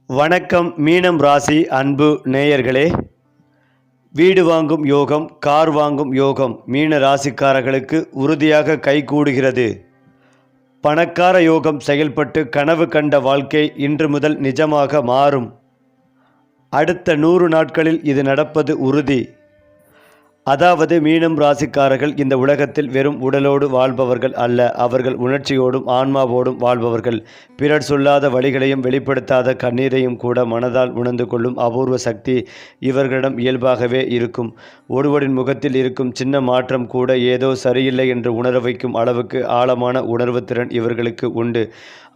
வணக்கம் மீனம் ராசி அன்பு நேயர்களே. வீடு வாங்கும் யோகம், கார் வாங்கும் யோகம் மீன ராசிக்காரர்களுக்கு உறுதியாக கைகூடுகிறது. பணக்கார யோகம் செயல்பட்டு கனவு கண்ட வாழ்க்கை இன்று முதல் நிஜமாக மாறும். அடுத்த 100 நாட்களில் இது நடப்பது உறுதி. அதாவது மீனம் ராசிக்காரர்கள் இந்த உலகத்தில் வெறும் உடலோடு வாழ்பவர்கள் அல்ல, அவர்கள் உணர்ச்சியோடும் ஆன்மாவோடும் வாழ்பவர்கள். பிறர் சொல்லாத வழிகளையும் வெளிப்படுத்தாத கண்ணீரையும் கூட மனதால் உணர்ந்து கொள்ளும் அபூர்வ சக்தி இவர்களிடம் இயல்பாகவே இருக்கும். ஒருவரின் முகத்தில் இருக்கும் சின்ன மாற்றம் கூட ஏதோ சரியில்லை என்று உணர வைக்கும் அளவுக்கு ஆழமான உணர்வு திறன் இவர்களுக்கு உண்டு.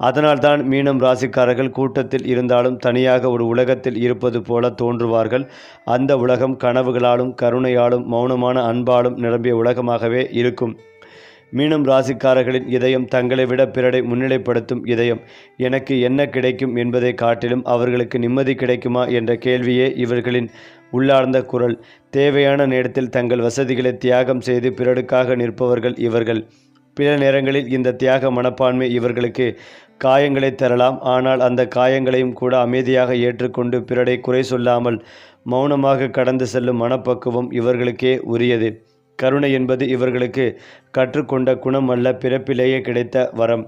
அதனால்தான் மீனம் ராசிக்காரர்கள் கூட்டத்தில் இருந்தாலும் தனியாக ஒரு உலகத்தில் இருப்பது போல தோன்றுவார்கள். அந்த உலகம் கனவுகளாலும் கருணையாலும் மௌனமான அன்பாலும் நிரம்பிய உலகமாகவே இருக்கும். மீனம் ராசிக்காரர்களின் இதயம் தங்களை விட பிறரை முன்னிலைப்படுத்தும் இதயம். எனக்கு என்ன கிடைக்கும் என்பதை காட்டிலும் அவர்களுக்கு நிம்மதி கிடைக்குமா என்ற கேள்வியே இவர்களின் உள்ளார்ந்த குரல். தேவையான நேரத்தில் தங்கள் வசதிகளை தியாகம் செய்து பிறருக்காக நிற்பவர்கள் இவர்கள். பிற நேரங்களில் இந்த தியாக மனப்பான்மை இவர்களுக்கு காயங்களை தரலாம். ஆனால் அந்த காயங்களையும் கூட அமைதியாக ஏற்றுக்கொண்டு பிறரை குறை சொல்லாமல் மௌனமாக கடந்து செல்லும் மனப்பக்குவம் இவர்களுக்கே உரியது. கருணை என்பது இவர்களுக்கு கற்றுக்கொண்ட குணம் அல்ல, பிறப்பிலேயே கிடைத்த வரம்.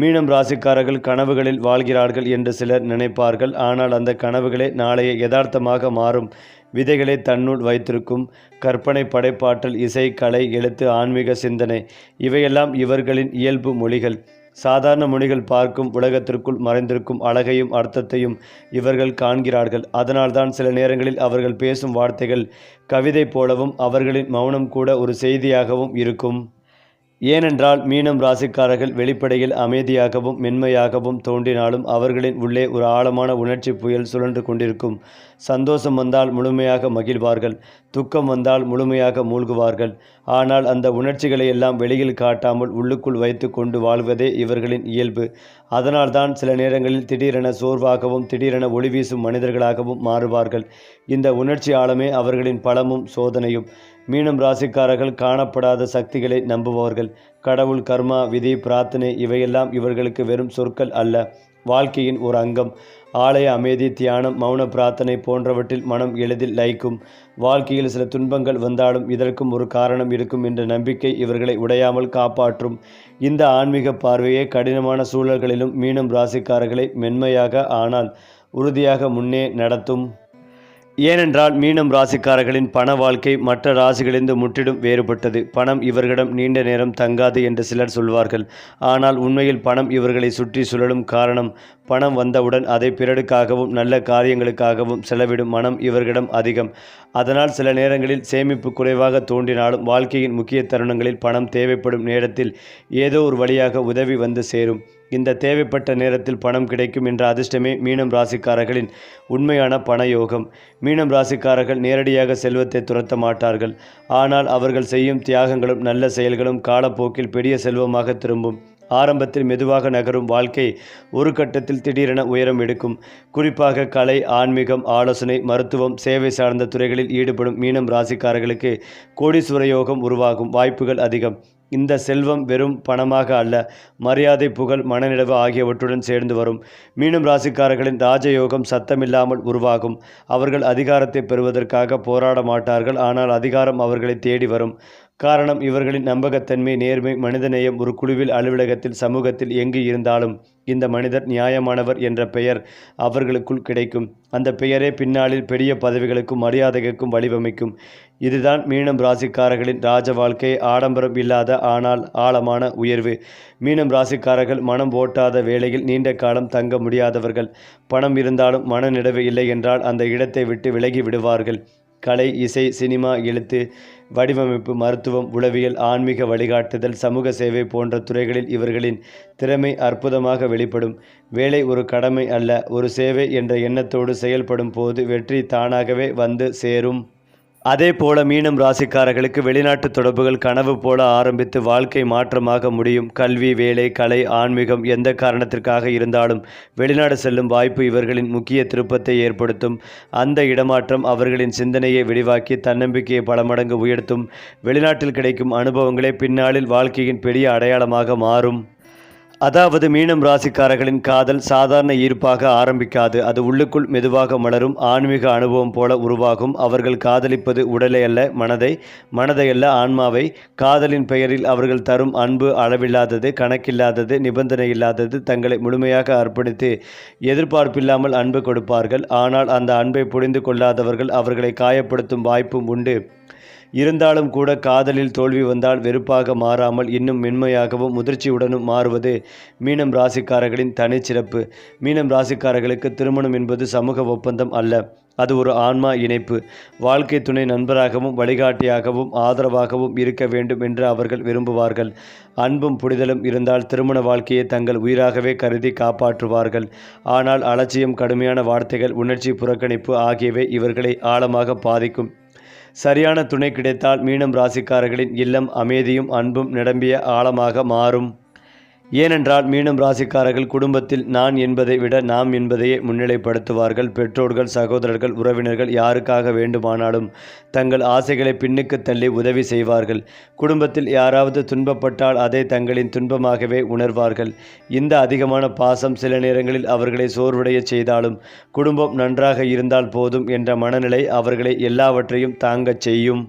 மீனம் ராசிக்காரர்கள் கனவுகளில் வாழ்கிறார்கள் என்று சிலர் நினைப்பார்கள். ஆனால் அந்த கனவுகளே நாளைய யதார்த்தமாக மாறும் விதைகளை தன்னுள் வைத்திருக்கும். கற்பனை, படைப்பாற்றல், இசை, கலை, எழுத்து, ஆன்மீக சிந்தனை இவையெல்லாம் இவர்களின் இயல்பு மொழிகள். சாதாரண மொழிகள் பார்க்கும் உலகத்திற்குள் மறைந்திருக்கும் அழகையும் அர்த்தத்தையும் இவர்கள் காண்கிறார்கள். அதனால்தான் சில நேரங்களில் அவர்கள் பேசும் வார்த்தைகள் கவிதை போலவும் அவர்களின் மௌனம் கூட ஒரு செய்தியாகவும் இருக்கும். ஏனென்றால் மீனம் ராசிக்காரர்கள் வெளிப்படையில் அமைதியாகவும் மென்மையாகவும் தோன்றினாலும் அவர்களின் உள்ளே ஒரு ஆழமான உணர்ச்சி புயல் சுழன்று கொண்டிருக்கும். சந்தோஷம் வந்தால் முழுமையாக மகிழ்வார்கள், துக்கம் வந்தால் முழுமையாக மூழ்குவார்கள். ஆனால் அந்த உணர்ச்சிகளை எல்லாம் வெளியில் காட்டாமல் உள்ளுக்குள் வைத்து கொண்டு வாழ்வதே இவர்களின் இயல்பு. அதனால்தான் சில நேரங்களில் திடீரென சோர்வாகவும் திடீரென ஒளி வீசும் மனிதர்களாகவும் மாறுவார்கள். இந்த உணர்ச்சி ஆழமே அவர்களின் பலமும் சோதனையும். மீனம் ராசிக்காரர்கள் காணப்படாத சக்திகளை நம்புபவர்கள். கடவுள், கர்மா, விதி, பிரார்த்தனை இவையெல்லாம் இவர்களுக்கு வெறும் சொற்கள் அல்ல, வாழ்க்கையின் ஒரு அங்கம். ஆலய அமைதி, தியானம், மௌன பிரார்த்தனை போன்றவற்றில் மனம் எளிதில் லயிக்கும். வாழ்க்கையில் சில துன்பங்கள் வந்தாலும் இதற்கும் ஒரு காரணம் இருக்கும் என்ற நம்பிக்கை இவர்களை உடையாமல் காப்பாற்றும். இந்த ஆன்மீக பார்வையே கடினமான சூழல்களிலும் மீனம் ராசிக்காரர்களை மென்மையாக ஆனால் உறுதியாக முன்னே நடத்தும். ஏனென்றால் மீனம் ராசிக்காரர்களின் பண வாழ்க்கை மற்ற ராசிகளிலிருந்து முற்றிலும் வேறுபட்டது. பணம் இவர்களிடம் நீண்ட நேரம் தங்காது என்று சிலர் சொல்வார்கள். ஆனால் உண்மையில் பணம் இவர்களை சுற்றி சுழலும். காரணம், பணம் வந்தவுடன் அதை பிறருக்காகவும் நல்ல காரியங்களுக்காகவும் செலவிடும் மனம் இவர்களிடம் அதிகம். அதனால் சில நேரங்களில் சேமிப்பு குறைவாக தோன்றினாலும் வாழ்க்கையின் முக்கிய தருணங்களில் பணம் தேவைப்படும் நேரத்தில் ஏதோ ஒரு வழியாக உதவி வந்து சேரும். இந்த தேவைப்பட்ட நேரத்தில் பணம் கிடைக்கும் என்ற அதிர்ஷ்டமே மீனம் ராசிக்காரர்களின் உண்மையான பண யோகம். மீனம் ராசிக்காரர்கள் நேரடியாக செல்வத்தை துரத்த மாட்டார்கள். ஆனால் அவர்கள் செய்யும் தியாகங்களும் நல்ல செயல்களும் காலப்போக்கில் பெரிய செல்வமாக திரும்பும். ஆரம்பத்தில் மெதுவாக நகரும் வாழ்க்கை ஒரு கட்டத்தில் திடீரென உயரம் எடுக்கும். குறிப்பாக கலை, ஆன்மீகம், ஆலோசனை, மருத்துவம், சேவை சார்ந்த துறைகளில் ஈடுபடும் மீனம் ராசிக்காரர்களுக்கு கோடீஸ்வர யோகம் உருவாகும் வாய்ப்புகள் அதிகம். இந்த செல்வம் வெறும் பணமாக அல்ல, மரியாதை, புகழ், மனநிறைவு ஆகியவற்றுடன் சேர்ந்து வரும். மீனம் ராசிக்காரர்களின் ராஜயோகம் சத்தமில்லாமல் உருவாகும். அவர்கள் அதிகாரத்தை பெறுவதற்காக போராட மாட்டார்கள். ஆனால் அதிகாரம் அவர்களை தேடி வரும். காரணம், இவர்களின் நம்பகத்தன்மை, நேர்மை, மனிதநேயம். ஒரு குழுவில், அலுவலகத்தில், சமூகத்தில் எங்கு இருந்தாலும் இந்த மனிதர் நியாயமானவர் என்ற பெயர் அவர்களுக்குள் கிடைக்கும். அந்த பெயரே பின்னாளில் பெரிய பதவிகளுக்கும் மரியாதைக்கும் வழிவமைக்கும். இதுதான் மீனம் ராசிக்காரர்களின் ராஜ வாழ்க்கை. ஆடம்பரம் இல்லாத ஆனால் ஆழமான உயர்வு. மீனம் ராசிக்காரர்கள் மனம் ஓட்டாத வேளையில் நீண்ட காலம் தங்க முடியாதவர்கள். பணம் இருந்தாலும் மனநிறைவு இல்லை என்றால் அந்த இடத்தை விட்டு விலகி விடுவார்கள். கலை, இசை, சினிமா, எழுத்து, வடிவமைப்பு, மருத்துவம், உளவியல், ஆன்மீக வழிகாட்டுதல், சமூக சேவை போன்ற துறைகளில் இவர்களின் திறமை அற்புதமாக வெளிப்படும். வேலை ஒரு கடமை அல்ல, ஒரு சேவை என்ற எண்ணத்தோடு செயல்படும் போது வெற்றி தானாகவே வந்து சேரும். அதே போல மீனம் ராசிக்காரர்களுக்கு வெளிநாட்டு தொடர்புகள் கனவு போல ஆரம்பித்து வாழ்க்கை மாற்றமாக முடியும். கல்வி, வேலை, கலை, ஆன்மீகம் எந்த காரணத்திற்காக இருந்தாலும் வெளிநாடு செல்லும் வாய்ப்பு இவர்களின் முக்கிய திருப்பத்தை ஏற்படுத்தும். அந்த இடமாற்றம் அவர்களின் சிந்தனையை விரிவாக்கி தன்னம்பிக்கையை பல மடங்கு உயர்த்தும். வெளிநாட்டில் கிடைக்கும் அனுபவங்களே பின்னாளில் வாழ்க்கையின் பெரிய அடையாளமாக மாறும். அதாவது மீனம் ராசிக்காரர்களின் காதல் சாதாரண ஈர்ப்பாக ஆரம்பிக்காது. அது உள்ளுக்குள் மெதுவாக மலரும் ஆன்மீக அனுபவம் போல உருவாகும். அவர்கள் காதலிப்பது உடலை அல்ல மனதை, மனதை அல்ல ஆன்மாவை. காதலின் பெயரில் அவர்கள் தரும் அன்பு அளவில்லாதது, கணக்கில்லாதது, நிபந்தனை இல்லாதது. தங்களை முழுமையாக அர்ப்பணித்து எதிர்பார்ப்பில்லாமல் அன்பு கொடுப்பார்கள். ஆனால் அந்த அன்பை புரிந்து கொள்ளாதவர்கள் அவர்களை காயப்படுத்தும் வாய்ப்பும் உண்டு. இருந்தாலும் கூட காதலில் தோல்வி வந்தால் வெறுப்பாக மாறாமல் இன்னும் மென்மையாகவும் முதிர்ச்சியுடனும் மாறுவது மீனம் ராசிக்காரர்களின் தனிச்சிறப்பு. மீனம் ராசிக்காரர்களுக்கு திருமணம் என்பது சமூக ஒப்பந்தம் அல்ல, அது ஒரு ஆன்மா இணைப்பு. வாழ்க்கை துணை நண்பராகவும் வழிகாட்டியாகவும் ஆதரவாகவும் இருக்க வேண்டும் என்று அவர்கள் விரும்புவார்கள். அன்பும் புரிதலும் இருந்தால் திருமண வாழ்க்கையை தங்கள் உயிராகவே கருதி காப்பாற்றுவார்கள். ஆனால் அலட்சியம், கடுமையான வார்த்தைகள், உணர்ச்சி புறக்கணிப்பு ஆகியவை இவர்களை ஆழமாக பாதிக்கும். சரியான துணை கிடைத்தால் மீனம் ராசிக்காரர்களின் இல்லம் அமைதியும் அன்பும் நிரம்பிய ஆழமாக மாறும். ஏனென்றால் மீனம் ராசிக்காரர்கள் குடும்பத்தில் நான் என்பதை விட நாம் என்பதையே முன்னிலைப்படுத்துவார்கள். பெற்றோர்கள், சகோதரர்கள், உறவினர்கள் யாருக்காக வேண்டுமானாலும் தங்கள் ஆசைகளை பின்னுக்கு தள்ளி உதவி செய்வார்கள். குடும்பத்தில் யாராவது துன்பப்பட்டால் அதை தங்களின் துன்பமாகவே உணர்வார்கள். இந்த அதிகமான பாசம் சில நேரங்களில் அவர்களை சோர்வடைய செய்தாலும் குடும்பம் நன்றாக இருந்தால் போதும் என்ற மனநிலை அவர்களை எல்லாவற்றையும் தாங்கச் செய்யும்.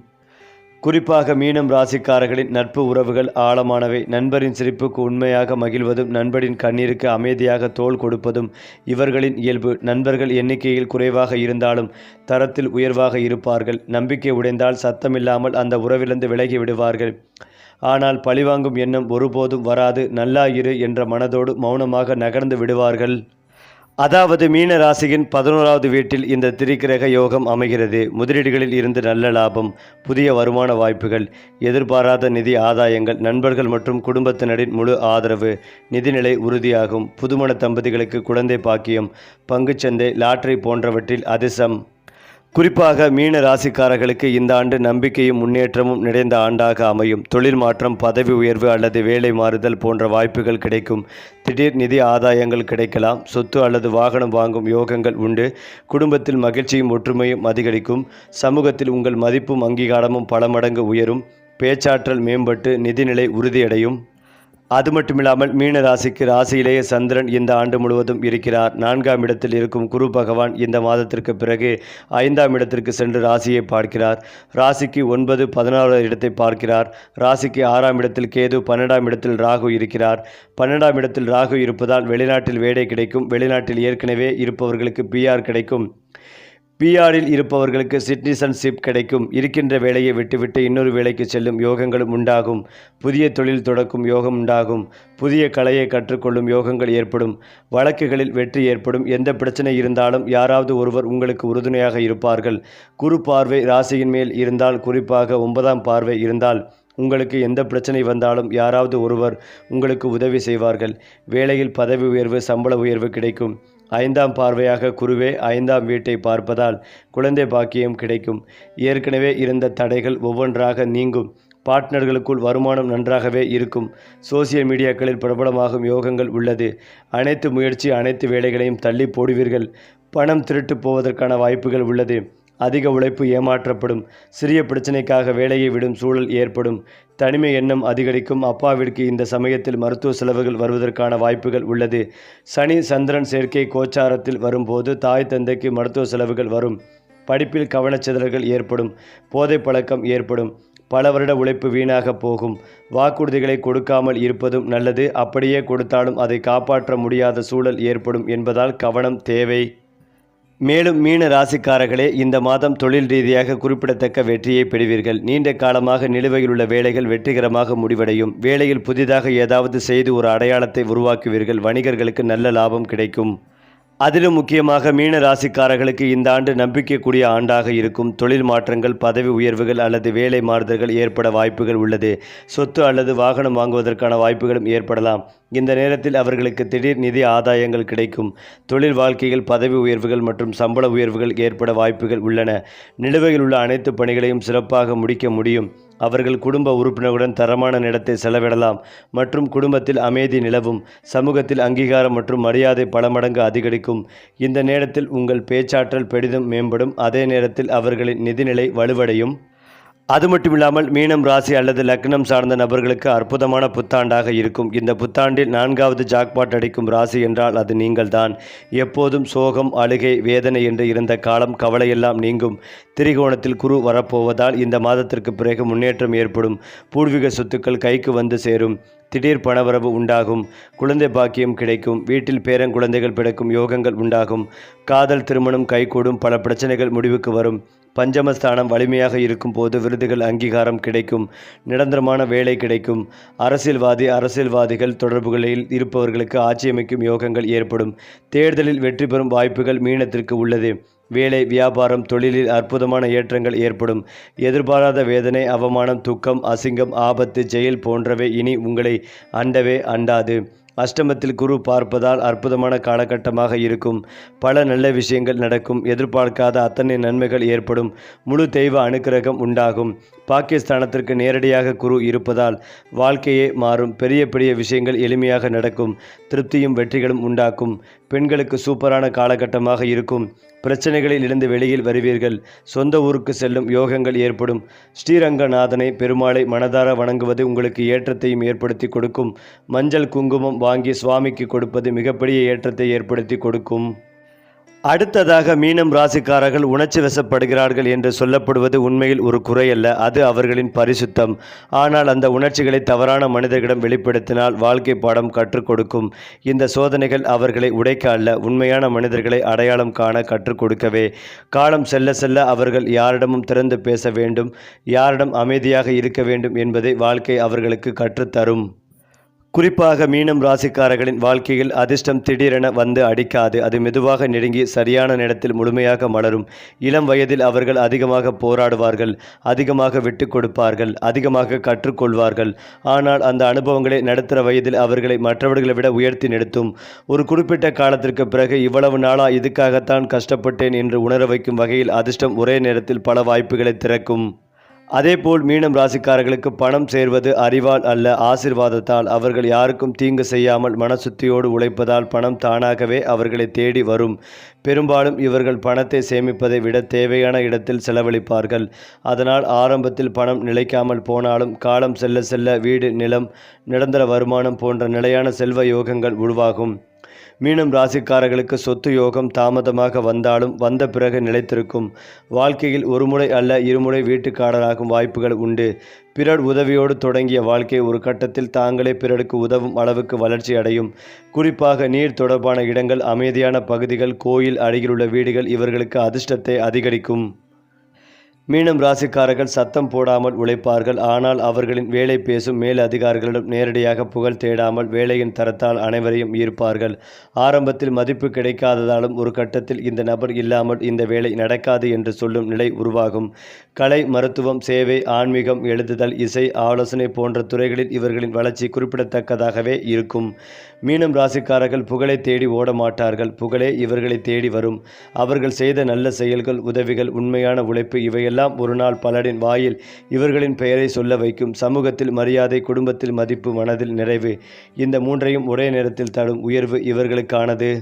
குறிப்பாக மீனம் ராசிக்காரர்களின் நட்பு உறவுகள் ஆழமானவை. நண்பரின் சிரிப்புக்கு உண்மையாக மகிழ்வதும் நண்பரின் கண்ணீருக்கு அமைதியாக தோள் கொடுப்பதும் இவர்களின் இயல்பு. நண்பர்கள் எண்ணிக்கையில் குறைவாக இருந்தாலும் தரத்தில் உயர்வாக இருப்பார்கள். நம்பிக்கை உடைந்தால் சத்தமில்லாமல் அந்த உறவிலிருந்து விலகி விடுவார்கள். ஆனால் பழிவாங்கும் எண்ணம் ஒருபோதும் வராது. நல்லா இரு என்ற மனதோடு மௌனமாக நகர்ந்து விடுவார்கள். அதாவது மீன ராசியின் 11வது வீட்டில் இந்த திரிக்கிரக யோகம் அமைகிறது. முதலீடுகளில் இருந்து நல்ல லாபம், புதிய வருமான வாய்ப்புகள், எதிர்பாராத நிதி ஆதாயங்கள், நண்பர்கள் மற்றும் குடும்பத்தினரின் முழு ஆதரவு, நிதிநிலை உறுதியாகும். புதுமண தம்பதிகளுக்கு குழந்தை பாக்கியம், பங்குச்சந்தை, லாட்டரி போன்றவற்றில் அதிர்ஷ்டம். குறிப்பாக மீன ராசிக்காரர்களுக்கு இந்த ஆண்டு நம்பிக்கையும் முன்னேற்றமும் நிறைந்த ஆண்டாக அமையும். தொழில் மாற்றம், பதவி உயர்வு அல்லது வேலை மாறுதல் போன்ற வாய்ப்புகள் கிடைக்கும். திடீர் நிதி ஆதாயங்கள் கிடைக்கலாம். சொத்து அல்லது வாகனம் வாங்கும் யோகங்கள் உண்டு. குடும்பத்தில் மகிழ்ச்சியும் ஒற்றுமையும் அதிகரிக்கும். சமூகத்தில் உங்கள் மதிப்பும் அங்கீகாரமும் பல மடங்கு உயரும். பேச்சாற்றல் மேம்பட்டு நிதிநிலை உறுதியடையும். அது மட்டுமில்லாமல் மீன ராசிக்கு ராசியிலேயே சந்திரன் இந்த ஆண்டு முழுவதும் இருக்கிறார். 4ஆம் இடத்தில் இருக்கும் குரு பகவான் இந்த மாதத்திற்கு பிறகு 5ஆம் இடத்திற்கு சென்று ராசியை பார்க்கிறார். ராசிக்கு 9, 16வது இடத்தை பார்க்கிறார். ராசிக்கு 6ஆம் இடத்தில் கேது, 12ஆம் இடத்தில் ராகு இருக்கிறார். 12ஆம் இடத்தில் ராகு இருப்பதால் வெளிநாட்டில் வேலை கிடைக்கும். வெளிநாட்டில் ஏற்கனவே இருப்பவர்களுக்கு பிஆர் கிடைக்கும். பிஆரில் இருப்பவர்களுக்கு சிட்டிசன்ஷிப் கிடைக்கும். இருக்கின்ற வேலையை விட்டுவிட்டு இன்னொரு வேலைக்கு செல்லும் யோகங்களும் உண்டாகும். புதிய தொழில் தொடக்கும் யோகம் உண்டாகும். புதிய கலையை கற்றுக்கொள்ளும் யோகங்கள் ஏற்படும். வழக்குகளில் வெற்றி ஏற்படும். எந்த பிரச்சனை இருந்தாலும் யாராவது ஒருவர் உங்களுக்கு உறுதுணையாக இருப்பார்கள். குரு பார்வை ராசியின் மேல் இருந்தால், குறிப்பாக 9ஆம் பார்வை இருந்தால் உங்களுக்கு எந்த பிரச்சனை வந்தாலும் யாராவது ஒருவர் உங்களுக்கு உதவி செய்வார்கள். வேலையில் பதவி உயர்வு, சம்பள உயர்வு கிடைக்கும். 5ஆம் பார்வையாக குருவே 5ஆம் வீட்டை பார்ப்பதால் குழந்தை பாக்கியம் கிடைக்கும். ஏற்கனவே இருந்த தடைகள் ஒவ்வொன்றாக நீங்கும். பார்ட்னர்களுக்குள் வருமானம் நன்றாகவே இருக்கும். சோசியல் மீடியாக்களில் பிரபலமாகும் யோகங்கள் உள்ளது. அனைத்து முயற்சி, அனைத்து வேலைகளையும் தள்ளி போடுவீர்கள். பணம் திருட்டு போவதற்கான வாய்ப்புகள் உள்ளது. அதிக உழைப்பு ஏமாற்றப்படும். சிறிய பிரச்சனைக்காக வேலையை விடும் சூழல் ஏற்படும். தனிமை எண்ணம் அதிகரிக்கும். அப்பாவிற்கு இந்த சமயத்தில் மருத்துவ செலவுகள் வருவதற்கான வாய்ப்புகள் உள்ளது. சனி சந்திரன் சேர்க்கை கோச்சாரத்தில் வரும்போது தாய் தந்தைக்கு மருத்துவ செலவுகள் வரும். படிப்பில் கவனச்சிதறல்கள் ஏற்படும். போதை பழக்கம் ஏற்படும். பல வருட உழைப்பு வீணாக போகும். வாக்குறுதிகளை கொடுக்காமல் இருப்பதும் நல்லது. அப்படியே கொடுத்தாலும் அதை காப்பாற்ற முடியாத சூழல் ஏற்படும் என்பதால் கவனம் தேவை. மேலும் மீன ராசிக்காரர்களே, இந்த மாதம் தொழில் ரீதியாக குறிப்பிடத்தக்க வெற்றியை பெறுவீர்கள். நீண்ட காலமாக நிலுவையில் உள்ள வேலைகள் வெற்றிகரமாக முடிவடையும். வேலையில் புதிதாக ஏதாவது செய்து ஒரு அடையாளத்தை உருவாக்குவீர்கள். வணிகர்களுக்கு நல்ல லாபம் கிடைக்கும். அதிலும் முக்கியமாக மீன ராசிக்காரர்களுக்கு இந்த ஆண்டு நம்பிக்கைக்குரிய ஆண்டாக இருக்கும். தொழில் மாற்றங்கள், பதவி உயர்வுகள் அல்லது வேலை மாறுதல்கள் ஏற்பட வாய்ப்புகள் உள்ளது. சொத்து அல்லது வாகனம் வாங்குவதற்கான வாய்ப்புகளும் ஏற்படலாம். இந்த நேரத்தில் அவர்களுக்கு திடீர் நிதி ஆதாயங்கள் கிடைக்கும். தொழில் வாழ்க்கையில் பதவி உயர்வுகள் மற்றும் சம்பள உயர்வுகள் ஏற்பட வாய்ப்புகள் உள்ளன. நிலுவையில் உள்ள அனைத்து பணிகளையும் சிறப்பாக முடிக்க முடியும். அவர்கள் குடும்ப உறுப்பினர்களுடன் தரமான நேரத்தை செலவிடலாம் மற்றும் குடும்பத்தில் அமைதி நிலவும். சமூகத்தில் அங்கீகாரம் மற்றும் மரியாதை பல மடங்கு அதிகரிக்கும். இந்த நேரத்தில் உங்கள் பேச்சாற்றல் பெரிதும் மேம்படும். அதே நேரத்தில் அவர்களின் நிதிநிலை வலுவடையும். அது மட்டும் இல்லாமல் மீனம் ராசி அல்லது லக்னம் சார்ந்த நபர்களுக்கு அற்புதமான புத்தாண்டாக இருக்கும். இந்த புத்தாண்டில் 4வது ஜாக்பாட் அடிக்கும் ராசி என்றால் அது நீங்கள்தான். எப்போதும் சோகம், அழுகை, வேதனை என்று இருந்த காலம், கவலையெல்லாம் நீங்கும். திரிகோணத்தில் குரு வரப்போவதால் இந்த மாதத்திற்கு பிறகு முன்னேற்றம் ஏற்படும். பூர்வீக சொத்துக்கள் கைக்கு வந்து சேரும். திடீர் பணவரவு உண்டாகும். குழந்தை பாக்கியம் கிடைக்கும். வீட்டில் பேரங்குழந்தைகள் பிறக்கும் யோகங்கள் உண்டாகும். காதல், திருமணம் கைகூடும். பல பிரச்சனைகள் முடிவுக்கு வரும். பஞ்சமஸ்தானம் வலிமையாக இருக்கும் போது விருதுகள், அங்கீகாரம் கிடைக்கும். நிரந்தரமான வேலை கிடைக்கும். அரசியல்வாதிகள் தொடர்புகளில் இருப்பவர்களுக்கு ஆட்சியமைக்கும் யோகங்கள் ஏற்படும். தேர்தலில் வெற்றி பெறும் வாய்ப்புகள் மீனத்திற்கு உள்ளது. வேலை, வியாபாரம், தொழிலில் அற்புதமான ஏற்றங்கள் ஏற்படும். எதிர்பாராத வேதனை, அவமானம், துக்கம், அசிங்கம், ஆபத்து, ஜெயில் போன்றவை இனி உங்களை அண்டவே அண்டாது. அஷ்டமத்தில் குரு பார்ப்பதால் அற்புதமான காலகட்டமாக இருக்கும். பல நல்ல விஷயங்கள் நடக்கும். எதிர்பார்க்காத அத்தனை நன்மைகள் ஏற்படும். முழு தெய்வ அனுக்கிரகம் உண்டாகும். பாகிஸ்தானத்திற்கு நேரடியாக குரு இருப்பதால் வாழ்க்கையே மாறும். பெரிய பெரிய விஷயங்கள் எளிமையாக நடக்கும். திருப்தியும் வெற்றிகளும் உண்டாக்கும். பெண்களுக்கு சூப்பரான காலகட்டமாக இருக்கும். பிரச்சனைகளில் இருந்து வெளியில் வருவீர்கள். சொந்த ஊருக்கு செல்லும் யோகங்கள் ஏற்படும். ஸ்ரீரங்கநாதனை, பெருமாளை மனதார வணங்குவது உங்களுக்கு ஏற்றத்தையும் ஏற்படுத்தி கொடுக்கும். மஞ்சள், குங்குமம் வாங்கி சுவாமிக்கு கொடுப்பது மிகப்பெரிய ஏற்றத்தை ஏற்படுத்தி கொடுக்கும். அடுத்ததாக மீனம் ராசிக்காரர்கள் உணர்ச்சி வசப்படுகிறார்கள் என்று சொல்லப்படுவது உண்மையில் ஒரு குறையல்ல. அது அவர்களின் பரிசுத்தம். ஆனால் அந்த உணர்ச்சிகளை தவறான மனிதர்களிடம் வெளிப்படுத்தினால் வாழ்க்கை பாடம் கற்றுக் கொடுக்கும். இந்த சோதனைகள் அவர்களை உடைக்க அல்ல, உண்மையான மனிதர்களை அடையாளம் காண கற்றுக் கொடுக்கவே. காலம் செல்ல செல்ல அவர்கள் யாரிடமும் திறந்து பேச வேண்டும், யாரிடம் அமைதியாக இருக்க வேண்டும் என்பதை வாழ்க்கை அவர்களுக்கு கற்றுத்தரும். குறிப்பாக மீனம் ராசிக்காரர்களின் வாழ்க்கையில் அதிர்ஷ்டம் திடீரென வந்து அடிக்காது. அது மெதுவாக நெருங்கி சரியான நேரத்தில் முழுமையாக மலரும். இளம் வயதில் அவர்கள் அதிகமாக போராடுவார்கள், அதிகமாக விட்டு கொடுப்பார்கள், அதிகமாக கற்றுக்கொள்வார்கள். ஆனால் அந்த அனுபவங்களை நடுத்தர வயதில் அவர்களை மற்றவர்களை விட உயர்த்தி நிறுத்தும். ஒரு குறிப்பிட்ட காலத்திற்கு பிறகு இவ்வளவு நாளா இதுக்காகத்தான் கஷ்டப்பட்டேன் என்று உணர வைக்கும் வகையில் அதிர்ஷ்டம் ஒரே நேரத்தில் பல வாய்ப்புகளை திறக்கும். அதேபோல் மீனம் ராசிக்காரர்களுக்கு பணம் சேர்வது அறிவால் அல்ல, ஆசீர்வாதத்தால். அவர்கள் யாருக்கும் தீங்கு செய்யாமல் மனசுத்தியோடு உழைப்பதால் பணம் தானாகவே அவர்களை தேடி வரும். பெரும்பாலும் இவர்கள் பணத்தை சேமிப்பதை விட தேவையான இடத்தில் செலவழிப்பார்கள். அதனால் ஆரம்பத்தில் பணம் நிலைக்காமல் போனாலும் காலம் செல்ல செல்ல வீடு, நிலம், நிரந்தர வருமானம் போன்ற நிலையான செல்வ யோகங்கள் உருவாகும். மீனம் ராசிக்காரர்களுக்கு சொத்து யோகம் தாமதமாக வந்தாலும் வந்த பிறகு நிலைத்திருக்கும். வாழ்க்கையில் ஒருமுறை அல்ல இருமுறை வீட்டுக்காரராகும் வாய்ப்புகள் உண்டு. பிறர் உதவியோடு தொடங்கிய வாழ்க்கை ஒரு கட்டத்தில் தாங்களே பிறருக்கு உதவும் அளவுக்கு வளர்ச்சி அடையும். குறிப்பாக நீர் தொடர்பான இடங்கள், அமைதியான பகுதிகள், கோயில் அருகிலுள்ள வீடுகள் இவர்களுக்கு அதிர்ஷ்டத்தை அதிகரிக்கும். மீனம் ராசிக்காரர்கள் சத்தம் போடாமல் உழைப்பார்கள். ஆனால் அவர்களின் வேலை பேசும் மேல் அதிகாரிகளிடம் நேரடியாக புகழ் தேடாமல் வேலையின் தரத்தால் அனைவரையும் ஈர்ப்பார்கள். ஆரம்பத்தில் மதிப்பு கிடைக்காததாலும் ஒரு கட்டத்தில் இந்த நபர் இல்லாமல் இந்த வேலை நடக்காது என்று சொல்லும் நிலை உருவாகும். கலை, மருத்துவம், சேவை, ஆன்மீகம், எழுதுதல், இசை, ஆலோசனை போன்ற துறைகளில் இவர்களின் வளர்ச்சி குறிப்பிடத்தக்கதாகவே இருக்கும். மீனம் ராசிக்காரர்கள் புகழை தேடி ஓட மாட்டார்கள். புகழே இவர்களை தேடி வரும். அவர்கள் செய்த நல்ல செயல்கள், உதவிகள், உண்மையான உழைப்பு இவையெல்லாம் ஒரு நாள் பலரின் வாயில் இவர்களின் பெயரை சொல்ல வைக்கும். சமூகத்தில் மரியாதை, குடும்பத்தில் மதிப்பு, மனதில் நிறைவு, இந்த மூன்றையும் ஒரே நேரத்தில் தரும் உயர்வு இவர்களுக்கானது.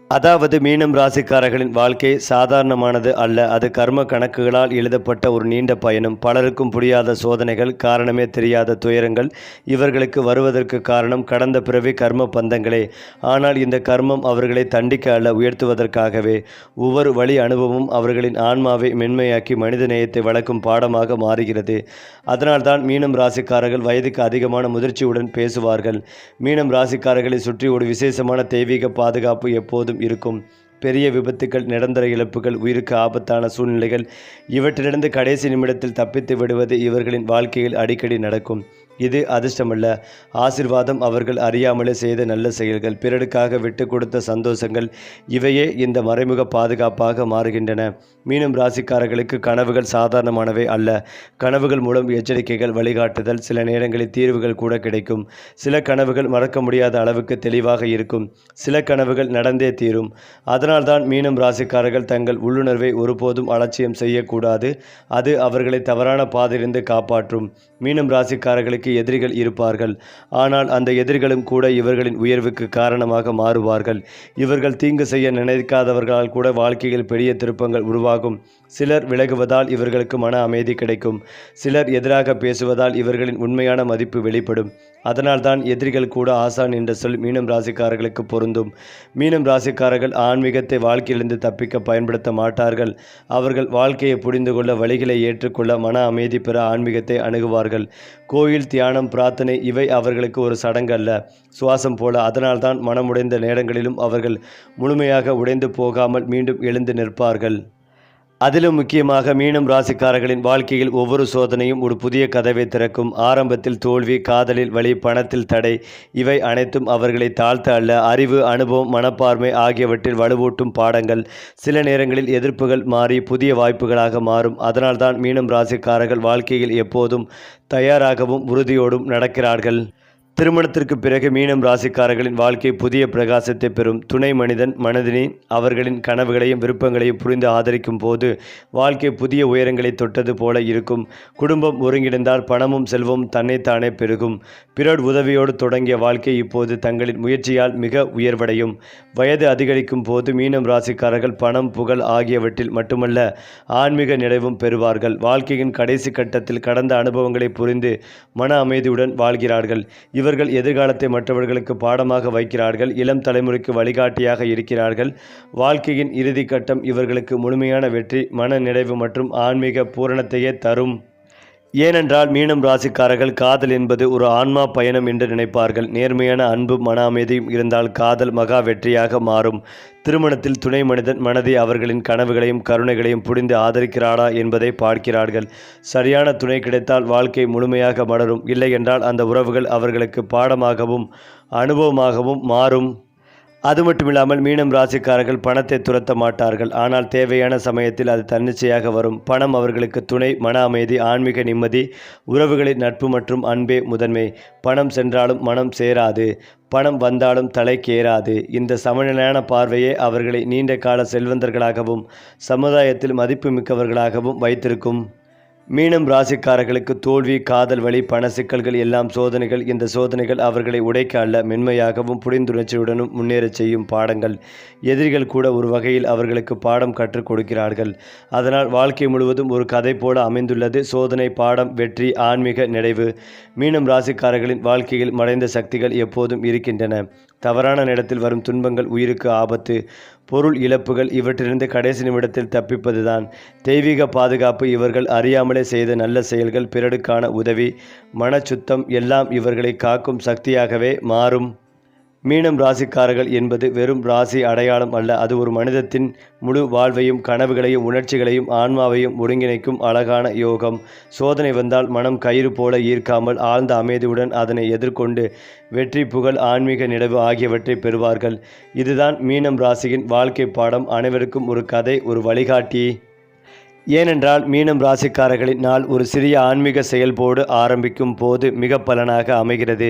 அதாவது மீனம் ராசிக்காரர்களின் வாழ்க்கை சாதாரணமானது அல்ல. அது கர்ம கணக்குகளால் எழுதப்பட்ட ஒரு நீண்ட பயணம். பலருக்கும் புரியாத சோதனைகள், காரணமே தெரியாத துயரங்கள் இவர்களுக்கு வருவதற்கு காரணம் கடந்த பிறவி கர்ம பந்தங்களே. ஆனால் இந்த கர்மம் அவர்களை தண்டிக்க அல்ல, உயர்த்துவதற்காகவே. ஒவ்வொரு வழி அனுபவமும் அவர்களின் ஆன்மாவை மென்மையாக்கி மனித நேயத்தை வளர்க்கும் பாடமாக மாறுகிறது. அதனால்தான் மீனம் ராசிக்காரர்கள் வயதுக்கு அதிகமான முதிர்ச்சியுடன் பேசுவார்கள். மீனம் ராசிக்காரர்களை சுற்றி ஒரு விசேஷமான தெய்வீக பாதுகாப்பு எப்போதும் இருக்கும். பெரிய விபத்துக்கள், நிரந்தர இழப்புகள், உயிருக்கு ஆபத்தான சூழ்நிலைகள் இவற்றிலிருந்து கடைசி நிமிடத்தில் தப்பித்து விடுவது இவர்களின் வாழ்க்கையில் அடிக்கடி நடக்கும். இது அதிர்ஷ்டமல்ல, ஆசீர்வாதம். அவர்கள் அறியாமலே செய்த நல்ல செயல்கள், பிறருக்காக விட்டு கொடுத்த சந்தோஷங்கள் இவையே இந்த மறைமுக பாதுகாப்பாக மாறுகின்றன. மீனம் ராசிக்காரர்களுக்கு கனவுகள் சாதாரணமானவை அல்ல. கனவுகள் மூலம் எச்சரிக்கைகள், வழிகாட்டுதல், சில நேரங்களில் தீர்வுகள் கூட கிடைக்கும். சில கனவுகள் மறக்க முடியாத அளவுக்கு தெளிவாக இருக்கும். சில கனவுகள் நடந்தே தீரும். அதனால்தான் மீனம் ராசிக்காரர்கள் தங்கள் உள்ளுணர்வை ஒருபோதும் அலட்சியம் செய்யக்கூடாது. அது அவர்களை தவறான பாதையிலிருந்து காப்பாற்றும். மீனம் ராசிக்காரர்களுக்கு இவர்களுக்கு எதிரிகள் இருப்பார்கள். ஆனால் அந்த எதிரிகளும் கூட இவர்களின் உயர்வுக்கு காரணமாக மாறுவார்கள். இவர்கள் தீங்கு செய்ய நினைக்காதவர்களால் கூட வாழ்க்கையில் பெரிய திருப்பங்கள் உருவாகும். சிலர் விலகுவதால் இவர்களுக்கு மன அமைதி கிடைக்கும். சிலர் எதிராக பேசுவதால் இவர்களின் உண்மையான மதிப்பு வெளிப்படும். அதனால்தான் எதிரிகள் கூட ஆசான் என்ற சொல் மீனம் ராசிக்காரர்களுக்கு பொருந்தும். மீனம் ராசிக்காரர்கள் ஆன்மீகத்தை வாழ்க்கையிலிருந்து தப்பிக்க பயன்படுத்த மாட்டார்கள். அவர்கள் வாழ்க்கையை புரிந்து கொள்ள, வழிகளை ஏற்றுக்கொள்ள, மன அமைதி பெற ஆன்மீகத்தை அணுகுவார்கள். கோயில், தியானம், பிரார்த்தனை இவை அவர்களுக்கு ஒரு சடங்கு அல்ல, சுவாசம் போல. அதனால்தான் மனமுடைந்த நேரங்களிலும் அவர்கள் முழுமையாக உடைந்து போகாமல் மீண்டும் எழுந்து நிற்பார்கள். அதிலும் முக்கியமாக மீனம் ராசிக்காரர்களின் வாழ்க்கையில் ஒவ்வொரு சோதனையும் ஒரு புதிய கதவை திறக்கும். ஆரம்பத்தில் தோல்வி, காதலில் வலி, பணத்தில் தடை இவை அனைத்தும் அவர்களை தாழ்த்த அல்ல, அறிவு, அனுபவம், மனப்பான்மை ஆகியவற்றில் வலுவூட்டும் பாடங்கள். சில நேரங்களில் எதிர்ப்புகள் மாறி புதிய வாய்ப்புகளாக மாறும். அதனால்தான் மீனம் ராசிக்காரர்கள் வாழ்க்கையில் எப்போதும் தயாராகவும் உறுதியோடும் நடக்கிறார்கள். திருமணத்திற்கு பிறகு மீனம் ராசிக்காரர்களின் வாழ்க்கை புதிய பிரகாசத்தை பெறும். துணை மனிதன் மனதினை அவர்களின் கனவுகளையும் விருப்பங்களையும் புரிந்து ஆதரிக்கும் போது வாழ்க்கை புதிய உயரங்களை தொட்டது போல இருக்கும். குடும்பம் ஒருங்கிணைந்தால் பணமும் செல்வமும் தன்னைத்தானே பெருகும். பிறர் உதவியோடு தொடங்கிய வாழ்க்கை இப்போது தங்களின் முயற்சியால் மிக உயர்வடையும். வயது அதிகரிக்கும் போது மீனம் ராசிக்காரர்கள் பணம், புகழ் ஆகியவற்றில் மட்டுமல்ல, ஆன்மீக நிறைவும் பெறுவார்கள். வாழ்க்கையின் கடைசி கட்டத்தில் கடந்த அனுபவங்களை புரிந்து மன அமைதியுடன் வாழ்கிறார்கள். இவர்கள் எதிர்காலத்தை மற்றவர்களுக்கு பாடமாக வைக்கிறார்கள். இளம் தலைமுறைக்கு வழிகாட்டியாக இருக்கிறார்கள். வாழ்க்கையின் இறுதி கட்டம் இவர்களுக்கு முழுமையான வெற்றி, மன நிறைவு மற்றும் ஆன்மீக பூரணத்தையே தரும். ஏனென்றால் மீனம் ராசிக்காரர்கள் காதல் என்பது ஒரு ஆன்மா பயணம் என்று நினைப்பார்கள். நேர்மையான அன்பும் மன அமைதியும் இருந்தால் காதல் மகா வெற்றியாக மாறும். திருமணத்தில் துணை மனிதன் மனதை அவர்களின் கனவுகளையும் கருணைகளையும் புரிந்து ஆதரிக்கிறாரா என்பதை பார்க்கிறார்கள். சரியான துணை கிடைத்தால் வாழ்க்கை முழுமையாக மலரும். இல்லை என்றால் அந்த உறவுகள் அவர்களுக்கு பாடமாகவும் அனுபவமாகவும் மாறும். அது மட்டுமில்லாமல் மீனம் ராசிக்காரர்கள் பணத்தை துரத்த மாட்டார்கள். ஆனால் தேவையான சமயத்தில் அது தன்னிச்சையாக வரும். பணம் அவர்களுக்கு துணை, மன அமைதி, ஆன்மீக நிம்மதி, உறவுகளின் நட்பு மற்றும் அன்பே முதன்மை. பணம் சென்றாலும் மனம் சேராது, பணம் வந்தாலும் தலைக்கேறாது. இந்த சமநிலையான பார்வையே அவர்களை நீண்ட கால செல்வந்தர்களாகவும் சமுதாயத்தில் மதிப்பு மிக்கவர்களாகவும் வைத்திருக்கும். மீனம் ராசிக்காரர்களுக்கு தோல்வி, காதல் வலி, பண சிக்கல்கள் எல்லாம் சோதனைகள். இந்த சோதனைகள் அவர்களை உடைக்க அல்ல, மென்மையாகவும் புரிந்துணர்ச்சியுடனும் முன்னேறச் செய்யும் பாடங்கள். எதிரிகள் கூட ஒரு வகையில் அவர்களுக்கு பாடம் கற்றுக் கொடுக்கிறார்கள். அதனால் வாழ்க்கை முழுவதும் ஒரு கதை போல அமைந்துள்ளது. சோதனை, பாடம், வெற்றி, ஆன்மீக நிறைவு. மீனம் ராசிக்காரர்களின் வாழ்க்கையில் மறைந்த சக்திகள் எப்போதும் இருக்கின்றன. தவறான நேரத்தில் வரும் துன்பங்கள் உயிருக்கு ஆபத்து, பொருள் இழப்புகள் இவற்றிலிருந்து கடைசி நிமிடத்தில் தப்பிப்பதுதான் தெய்வீக பாதுகாப்பு. இவர்கள் அறியாமலே செய்த நல்ல செயல்கள், பிறருக்கான உதவி, மனச்சுத்தம் எல்லாம் இவர்களை காக்கும் சக்தியாகவே மாறும். மீனம் ராசிக்காரர்கள் என்பது வெறும் ராசி அடையாளம் அல்ல, அது ஒரு மனிதத்தின் முழு வாழ்வையும் கனவுகளையும் உணர்ச்சிகளையும் ஆன்மாவையும் ஒருங்கிணைக்கும் அழகான யோகம். சோதனை வந்தால் மனம் கயிறு போல ஈர்க்காமல் ஆழ்ந்த அமைதியுடன் அதனை எதிர்கொண்டு வெற்றி, புகழ், ஆன்மீக நிறைவு ஆகியவற்றை பெறுவார்கள். இதுதான் மீனம் ராசியின் வாழ்க்கை பாடம். அனைவருக்கும் ஒரு கதை, ஒரு வழிகாட்டி. ஏனென்றால் மீனம் ராசிக்காரர்களின் நாள் ஒரு சிறிய ஆன்மீக செயல்போடு ஆரம்பிக்கும் போது மிக பலனாக அமைகிறது.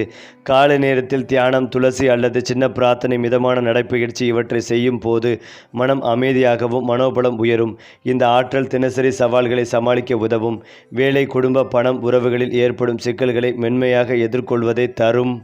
காலை நேரத்தில் தியானம், துளசி அல்லது சின்ன பிரார்த்தனை, மிதமான நடைப்பயிற்சி இவற்றை செய்யும் போது மனம் அமைதியாகவும் மனோபலம் உயரும். இந்த ஆற்றல் தினசரி சவால்களை சமாளிக்க உதவும். வேலை, குடும்ப, பணம், உறவுகளில் ஏற்படும் சிக்கல்களை மென்மையாக எதிர்கொள்வதை தரும்.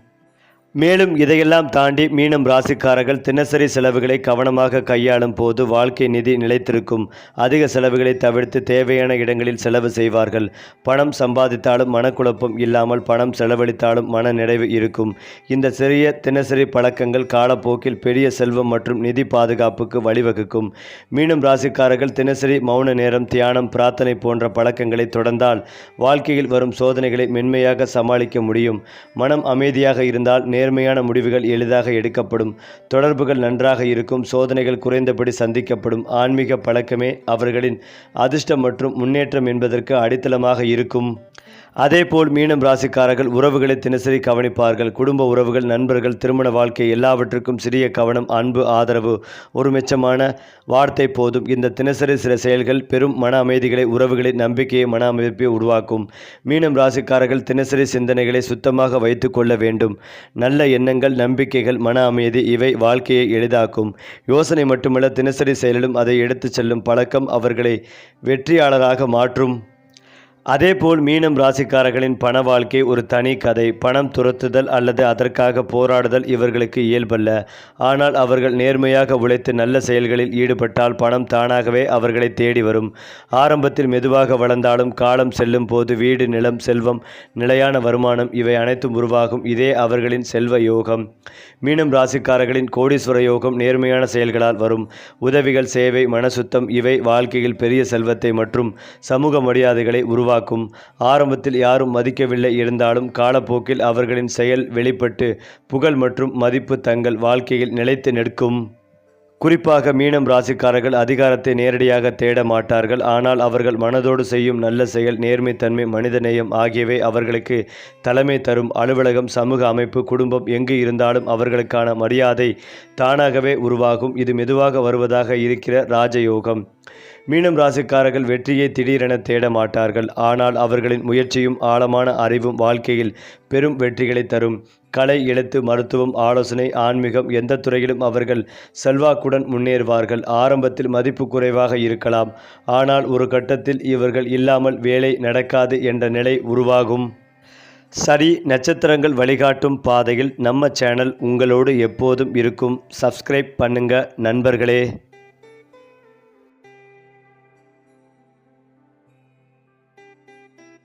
மேலும் இதையெல்லாம் தாண்டி மீனம் ராசிக்காரர்கள் தினசரி செலவுகளை கவனமாக கையாளும் போது வாழ்க்கை நிதி நிலைத்திருக்கும். அதிக செலவுகளை தவிர்த்து தேவையான இடங்களில் செலவு செய்வார்கள். பணம் சம்பாதித்தாலும் மனக்குழப்பம் இல்லாமல் பணம் செலவழித்தாலும் மன நிறைவு இருக்கும். இந்த சிறிய தினசரி பழக்கங்கள் காலப்போக்கில் பெரிய செல்வம் மற்றும் நிதி பாதுகாப்புக்கு வழிவகுக்கும். மீனம் ராசிக்காரர்கள் தினசரி மௌன நேரம், தியானம், பிரார்த்தனை போன்ற பழக்கங்களை தொடர்ந்தால் வாழ்க்கையில் வரும் சோதனைகளை மென்மையாக சமாளிக்க முடியும். மனம் அமைதியாக இருந்தால் நேர்மையான முடிவுகள் எளிதாக எடுக்கப்படும். தொடர்புகள் நன்றாக இருக்கும். சோதனைகள் குறைந்தபடி சந்திக்கப்படும். ஆன்மீக பழக்கமே அவர்களின் அதிர்ஷ்டம் மற்றும் முன்னேற்றம் என்பதற்கு அடித்தளமாக இருக்கும். அதேபோல் மீனம் ராசிக்காரர்கள் உறவுகளை தினசரி கவனிப்பார்கள். குடும்ப உறவுகள், நண்பர்கள், திருமண வாழ்க்கை எல்லாவற்றுக்கும் சிறிய கவனம், அன்பு, ஆதரவு, ஒரு மெச்சமான வார்த்தை போதும். இந்த தினசரி சில செயல்கள் பெரும் மன அமைதிகளை, உறவுகளின் நம்பிக்கையை, மன அமைப்பை உருவாக்கும். மீனம் ராசிக்காரர்கள் தினசரி சிந்தனைகளை சுத்தமாக வைத்து கொள்ள வேண்டும். நல்ல எண்ணங்கள், நம்பிக்கைகள், மன அமைதி இவை வாழ்க்கையை எளிதாக்கும். யோசனை மட்டுமல்ல, தினசரி செயலிலும் அதை எடுத்துச் செல்லும் பழக்கம் அவர்களை வெற்றியாளராக மாற்றும். அதேபோல் மீனம் ராசிக்காரர்களின் பண வாழ்க்கை ஒரு தனி கதை. பணம் துரத்துதல் அல்லது அதற்காக போராடுதல் இவர்களுக்கு இயல்பல்ல. ஆனால் அவர்கள் நேர்மையாக உழைத்து நல்ல செயல்களில் ஈடுபட்டால் பணம் தானாகவே அவர்களை தேடி வரும். ஆரம்பத்தில் மெதுவாக வளர்ந்தாலும் காலம் செல்லும் போது வீடு, நிலம், செல்வம், நிலையான வருமானம் இவை அனைத்தும் உருவாகும். இதே அவர்களின் செல்வ யோகம். மீனம் ராசிக்காரர்களின் கோடீஸ்வர யோகம் நேர்மையான செயல்களால் வரும். உதவிகள், சேவை, மனசுத்தம் இவை வாழ்க்கையில் பெரிய செல்வத்தை மற்றும் சமூக மரியாதைகளை உருவாக்கும். ஆரம்பத்தில் யாரும் மதிக்கவில்லை இருந்தாலும் காலப்போக்கில் அவர்களின் செயல் வெளிப்பட்டு புகழ் மற்றும் மதிப்பு தங்கள் வாழ்க்கையில் நிலைத்து நிற்கும். குறிப்பாக மீனம் ராசிக்காரர்கள் அதிகாரத்தை நேரடியாக தேட மாட்டார்கள். ஆனால் அவர்கள் மனதோடு செய்யும் நல்ல செயல், நேர்மைத்தன்மை, மனிதநேயம் ஆகியவை அவர்களுக்கு தலைமை தரும். அலுவலகம், சமூக அமைப்பு, குடும்பம் எங்கு இருந்தாலும் அவர்களுக்கான மரியாதை தானாகவே உருவாகும். இது மெதுவாக வருவதாக இருக்கிற ராஜயோகம். மீனம் ராசிக்காரர்கள் வெற்றியை திடீரென தேட மாட்டார்கள். ஆனால் அவர்களின் முயற்சியும் ஆழமான அறிவும் வாழ்க்கையில் பெரும் வெற்றிகளை தரும். கலை, எழுத்து, மருத்துவம், ஆலோசனை, ஆன்மீகம் எந்த துறையிலும் அவர்கள் செல்வாக்குடன் முன்னேறுவார்கள். ஆரம்பத்தில் மதிப்பு குறைவாக இருக்கலாம். ஆனால் ஒரு கட்டத்தில் இவர்கள் இல்லாமல் வேலை நடக்காது என்ற நிலை உருவாகும். சரி, நட்சத்திரங்கள் வழிகாட்டும் பாதையில் நம்ம சேனல் உங்களோடு எப்போதும் இருக்கும். சப்ஸ்கிரைப் பண்ணுங்க நண்பர்களே.